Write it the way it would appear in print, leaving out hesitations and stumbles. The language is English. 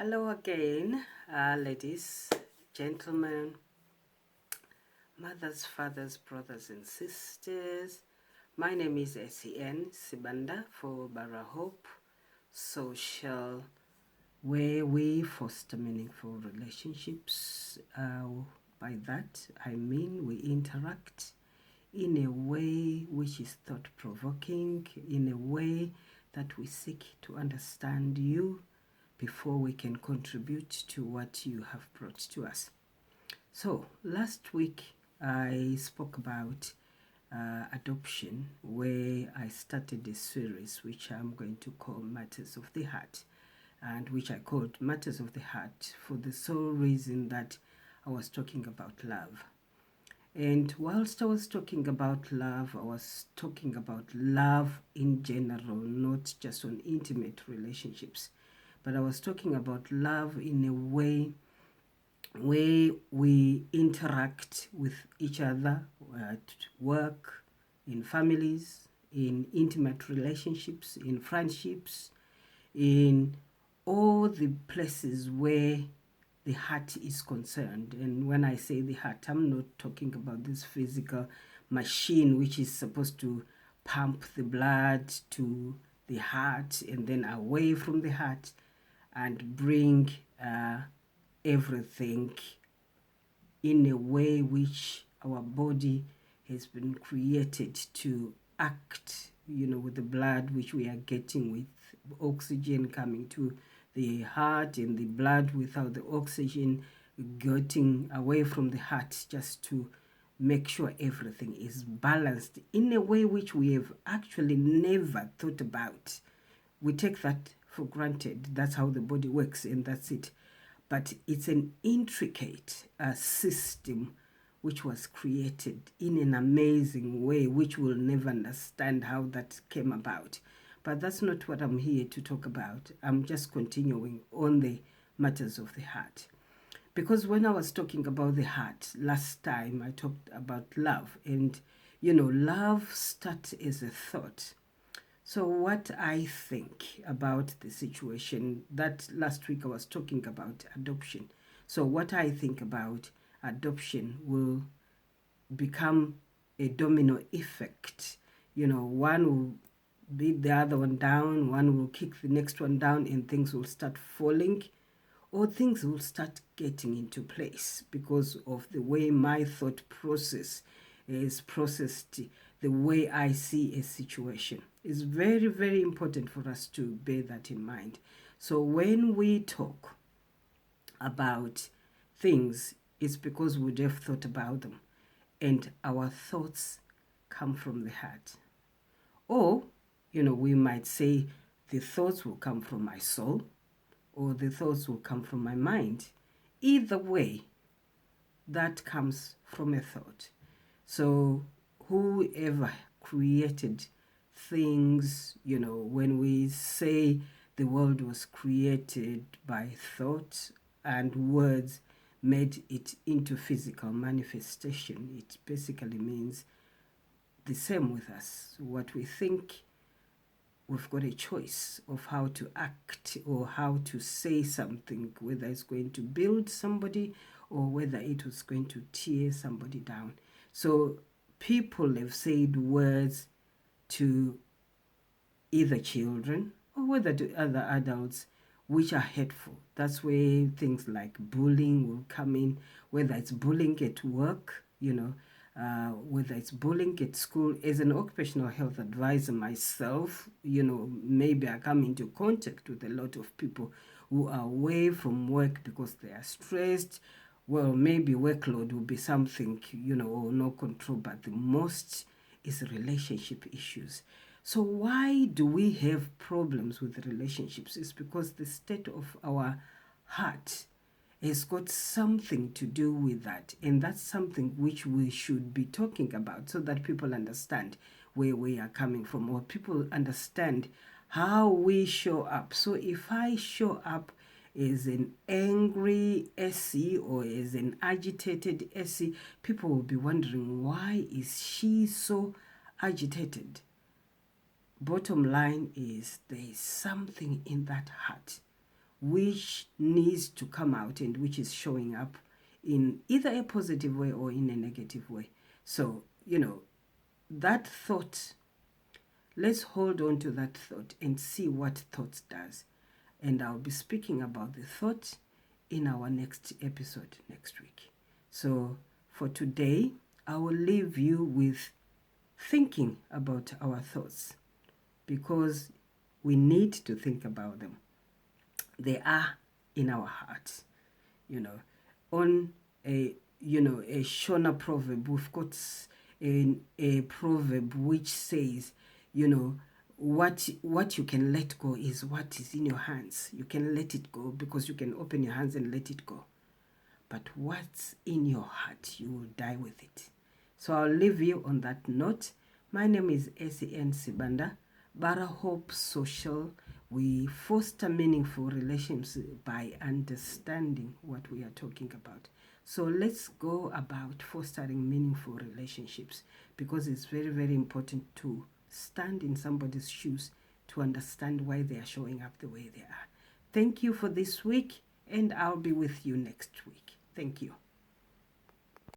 Hello again, ladies, gentlemen, mothers, fathers, brothers, and sisters. My name is SEN Sibanda for Bara Hope Social, where we foster meaningful relationships. By that, I mean we interact in a way which is thought-provoking, in a way that we seek to understand you before we can contribute to what you have brought to us. So, last week I spoke about adoption, where I started a series which I'm going to call Matters of the Heart, and which I called Matters of the Heart for the sole reason that I was talking about love. And whilst I was talking about love, I was talking about love in general, not just on intimate relationships, but I was talking about love in a way where we interact with each other at work, in families, in intimate relationships, in friendships, in all the places where the heart is concerned. And when I say the heart, I'm not talking about this physical machine which is supposed to pump the blood to the heart and then away from the heart and bring everything in a way which our body has been created to act, with the blood which we are getting, with oxygen coming to the heart and the blood without the oxygen getting away from the heart, just to make sure everything is balanced in a way which we have actually never thought about. We take that for granted. That's how the body works, and that's it. But it's an intricate system which was created in an amazing way, which we'll never understand how that came about. But that's not what I'm here to talk about. I'm just continuing on the matters of the heart. Because when I was talking about the heart last time, I talked about love. And, love starts as a thought. So what I think about the situation, that last week I was talking about adoption. So what I think about adoption will become a domino effect. One will beat the other one down, one will kick the next one down, and things will start falling, or things will start getting into place because of the way my thought process is processed, the way I see a situation. It's very, very important for us to bear that in mind. So when we talk about things, it's because we would have thought about them, and our thoughts come from the heart. Or, we might say the thoughts will come from my soul, or the thoughts will come from my mind. Either way, that comes from a thought. So whoever created things, when we say the world was created by thought and words made it into physical manifestation, it basically means the same with us. What we think, we've got a choice of how to act or how to say something, whether it's going to build somebody or whether it was going to tear somebody down. So people have said words to either children or whether to other adults which are hateful. That's where things like bullying will come in, whether it's bullying at work, whether it's bullying at school. As an occupational health advisor myself, maybe I come into contact with a lot of people who are away from work because they are stressed. Well, maybe workload will be something, or no control, but the most is relationship issues. So why do we have problems with relationships? It's because the state of our heart has got something to do with that. And that's something which we should be talking about so that people understand where we are coming from, or people understand how we show up. So if I show up as an angry SC or as an agitated SC, people will be wondering, why is she so agitated? Bottom line is there is something in that heart which needs to come out and which is showing up in either a positive way or in a negative way. So, that thought, let's hold on to that thought and see what thoughts does. And I'll be speaking about the thought in our next episode next week. So for today, I will leave you with thinking about our thoughts, because we need to think about them. They are in our hearts. On a Shona proverb, we've got a proverb which says, what you can let go is what is in your hands. You can let it go because you can open your hands and let it go. But what's in your heart, you will die with it. So I'll leave you on that note. My name is SEN Sibanda, Bara Hope Social. We foster meaningful relationships by understanding what we are talking about. So let's go about fostering meaningful relationships, because it's very, very important to stand in somebody's shoes to understand why they are showing up the way they are. Thank you for this week, and I'll be with you next week. Thank you.